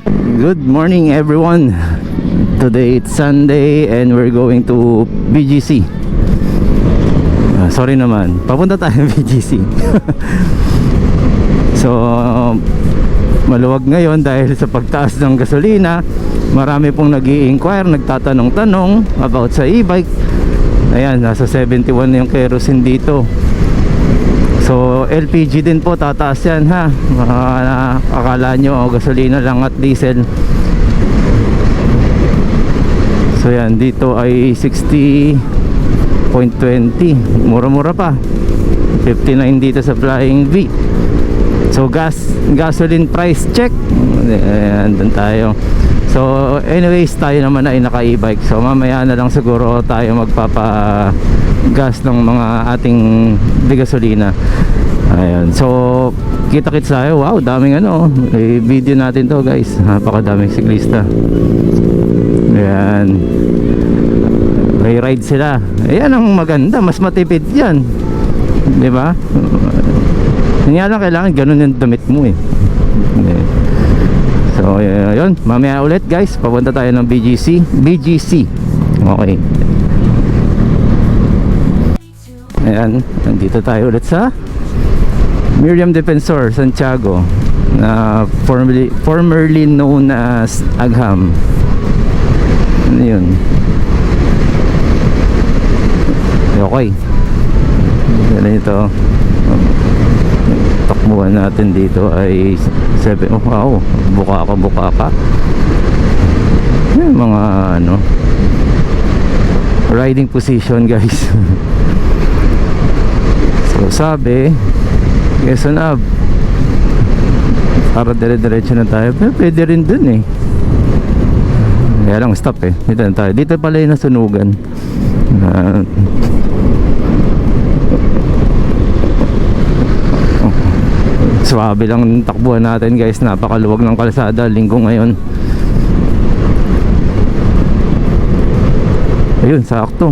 Good morning everyone. Today it's Sunday and we're going to BGC. Sorry naman, papunta tayo BGC. So maluwag ngayon dahil sa pagtaas ng gasolina. Marami pong nag-i-inquire, nagtatanong-tanong about sa e-bike. Ayan, nasa 71 na yung kerosene dito. So LPG din po, tataas yan ha. Akala nyo gasolina lang at diesel. So yan, dito ay 60.20. Mura-mura pa. 59 dito sa Flying V. So gasoline price check. Ayan, dun tayo. So anyways, tayo naman ay naka e-bike. So mamaya na lang siguro tayo magpapagas ng mga ating gasolina. Ayan. So kita-kits tayo. Wow, daming ano. Video natin to guys. Napakadaming siklista. Ayan. May ride sila. Ayan ang maganda. Mas matipid yan. Diba? Hindi lang kailangan ganun yung damit mo eh. So yun, mamaya ulit guys, papunta tayo ng BGC. Okay. Ayan, nandito tayo ulit sa Miriam Defensor, Santiago, na formerly known as Agham. Ano yun? Okay. Ganito. Takbuhan natin dito ay 7. Oh wow, buka ka. Mga ano, riding position guys. So sabi Quezon Ave, para dire-diretso na tayo. Pero pwede rin dun eh. Kaya lang stop eh. Dito na tayo. Dito pala yung nasunugan. Swabe lang takbuhan natin guys. Napakaluwag ng kalsada. Linggo ngayon. Ayun, sakto.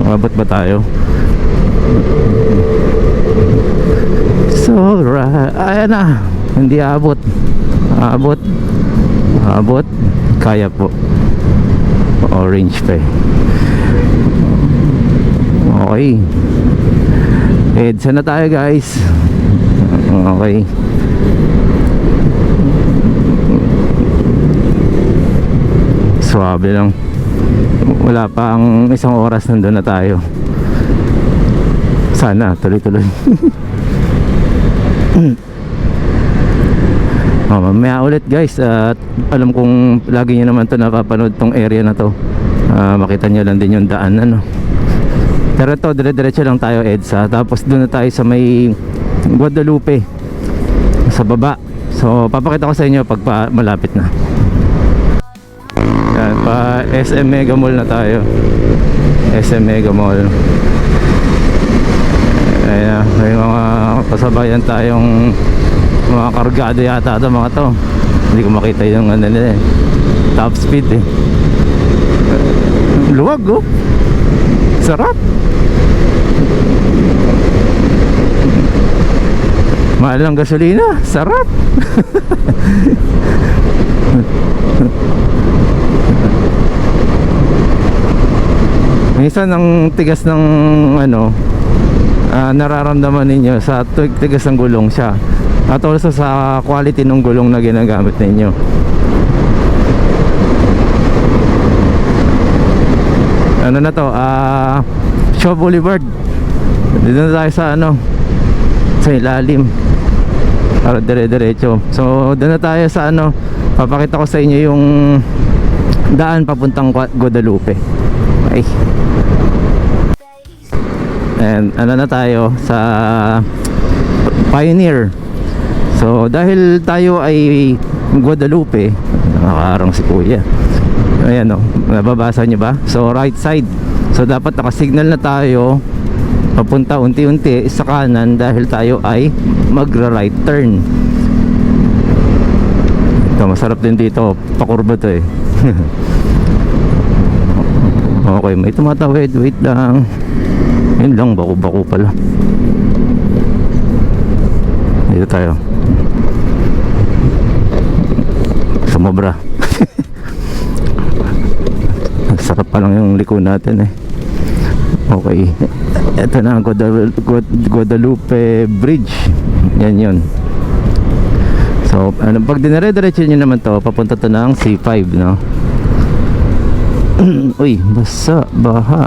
Abot ba tayo? So ayan na. Hindi abot. Abot. Kaya po. Orange pa eh. Okay. EDSA na tayo guys. Okay. Swabe lang. Wala pa ang isang oras, nandun na tayo. Sana tuloy-tuloy. Mamaya ulit guys. At alam kong lagi nyo naman to napapanood tong area na to. Makita nyo lang din yung daan ano. Pero ito dire-diretso lang tayo EDSA. Tapos doon na tayo sa may Guadalupe sa baba. So papakita ko sa inyo pag malapit na. Yan, pa SM Mega Mall na tayo. SM Mega Mall. Ayan, may mga pasabayan tayong mga kargado yata ito mga to. Hindi ko makita yung ano nila eh. Top speed eh. Luwag oh. Sarap. Mahal ng gasolina, sarap. Minsan ang tigas ng ano, nararamdaman ninyo sa tigas ng gulong siya at also sa quality ng gulong na ginagamit ninyo. Ano na to? Shaw Boulevard. Dito na tayo sa ano, sa ilalim. Para dire-diretso. So doon na tayo sa ano, papakita ko sa inyo yung daan papuntang Guadalupe. Okay. And ano na tayo sa Pioneer. So dahil tayo ay Guadalupe, nakaharang si kuya. Ayan o, nababasa nyo ba? So right side. So dapat nakasignal na tayo papunta unti-unti sa kanan dahil tayo ay magra-right turn. Ito, masarap din dito. Pakurba to eh. Okay, may tumatawid. Wait lang. Yun lang, bako-bako pala. Dito tayo. sumobra. Sarap pa lang yung liko natin eh. Okay, ito na Guadalupe Bridge. Yan yun. So pag dinire-diretso nyo naman to, papunta to ng C5, no? Uy, basa, baha.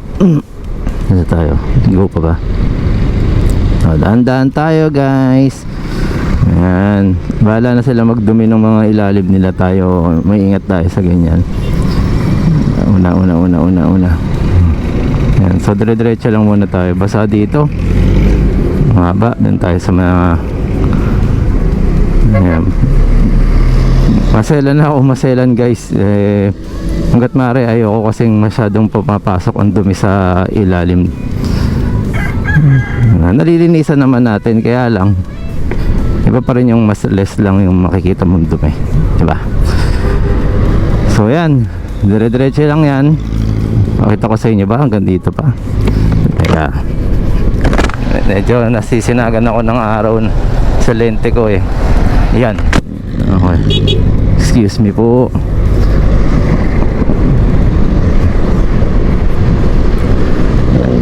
Ano tayo? Go pa ba? Daan-daan tayo, guys. Ayan, bahala na sila magdumi ng mga ilalim nila. Tayo, may ingat tayo sa ganyan. Una. Ayan, so dire-diretso lang muna tayo. Basa dito. Mahaba, dun tayo sa mga... Ayan. Maselan guys. Hanggat maaari ayoko kasing masyadong pumapasok ang dumi sa ilalim. Nalilinisan naman natin, kaya lang iba pa rin yung mas less lang yung makikita mong dumi, diba? So yan, dire-diretso lang yan. Pakita ko sa inyo ba hanggang dito pa. Kaya medyo nasisinagan ako ng araw sa lente ko eh. Yan. Okay. Excuse me po.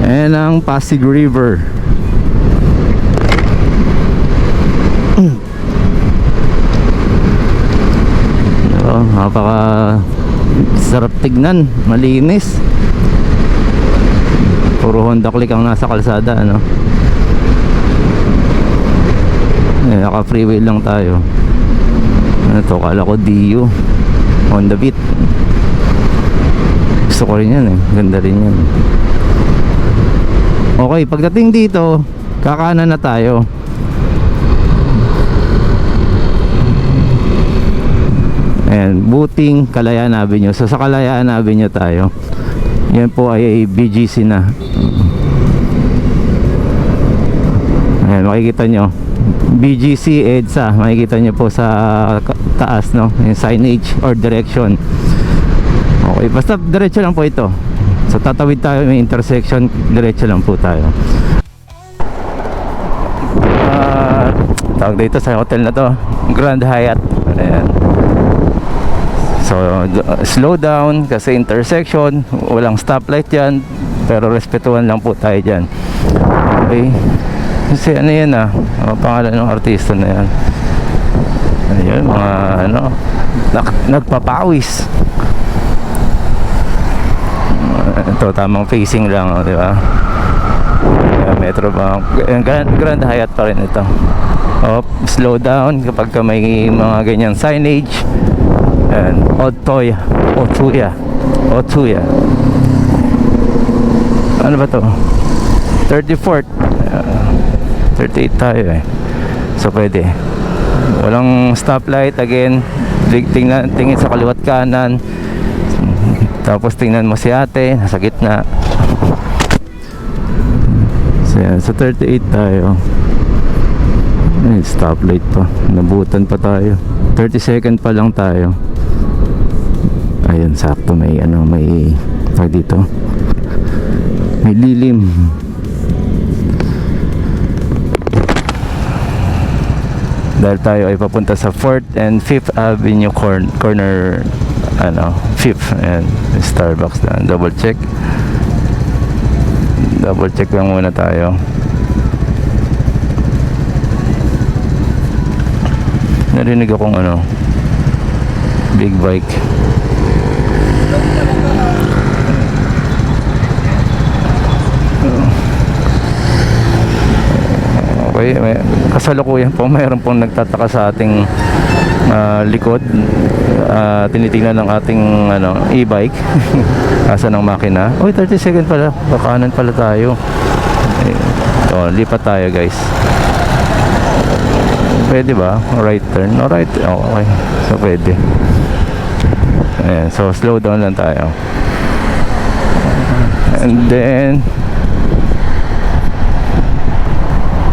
Ayan ang Pasig River. Napaka sarap tignan, malinis. Puro Honda Click ang nasa kalsada, ano? Naka freeway lang tayo. Ano to, kala ko Dio Honda Beat. Gusto ko rin yan eh, ganda rin yan. Okay, pagdating dito, kakanan na tayo. Ayan, Buting, Kalayaan Avenue. So sa Kalayaan Avenue tayo. Yan po ay BGC na. Ayan, makikita nyo BGC EDSA, makikita nyo po sa taas, no? Yung signage or direction. Okay, basta diretso lang po ito. So tatawid tayo, may intersection, diretso lang po tayo. Tawag dito sa hotel na to, Grand Hyatt. Ayan. So slow down kasi intersection, walang stoplight yan, pero respetuhan lang po tayo dyan. Okay, kasi ano yan pangalan ng artista na yan. Ano yun, mga ano, nagpapawis. Ito tamang facing lang, di ba? Metro Bank, Grand Hyatt pa rin ito. Slow down kapag may mga ganyan signage. And Otuya. Ano ba to? 34th 38 tayo eh. So pwede. Walang stoplight again. Tingin sa kaliwat kanan. Tapos tingnan mo si ate, nasa gitna. So yan, sa 38 tayo. Ay, stoplight pa. Nabutan pa tayo. 30 second pa lang tayo. Ayun, sakto may ano, may tag dito. May lilim. Dahil tayo ay papunta sa 4th and 5th Avenue corner ano, 5th and Starbucks na. Double check lang muna tayo. Narinig akong ano, big bike. Okay, kasalukuyan po mayroon pong nagtataka sa ating likod. Tinitingnan ng ating ano, e-bike. Asa ng makina. Uy, 30 second pala, bakanan pala tayo. Lipat tayo guys. Pwede ba? Right turn? Alright, okay. So pwede. Ayan, so slow down lang tayo. And then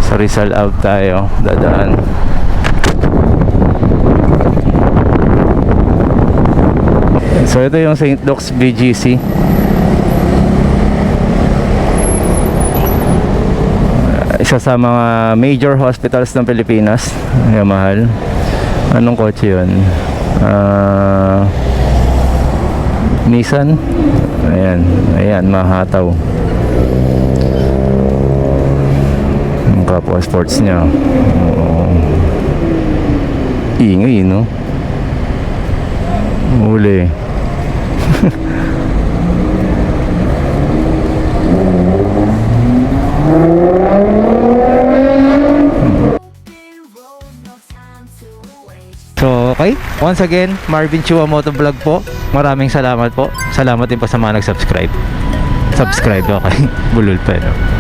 sa Rizal Ave tayo dadaan. So ito yung St. Luke's BGC. Isa sa mga major hospitals ng Pilipinas. Ay, mahal. Anong kotse yun? buksan. Ayan, mahataw. Ang kapwa sports niya. Oo. Ingay, no? Uli. So, okay. Once again, Marvin Chua Motovlog po. Maraming salamat po. Salamat din po sa mga nag-subscribe. Subscribe, okay. Bulol pa, no?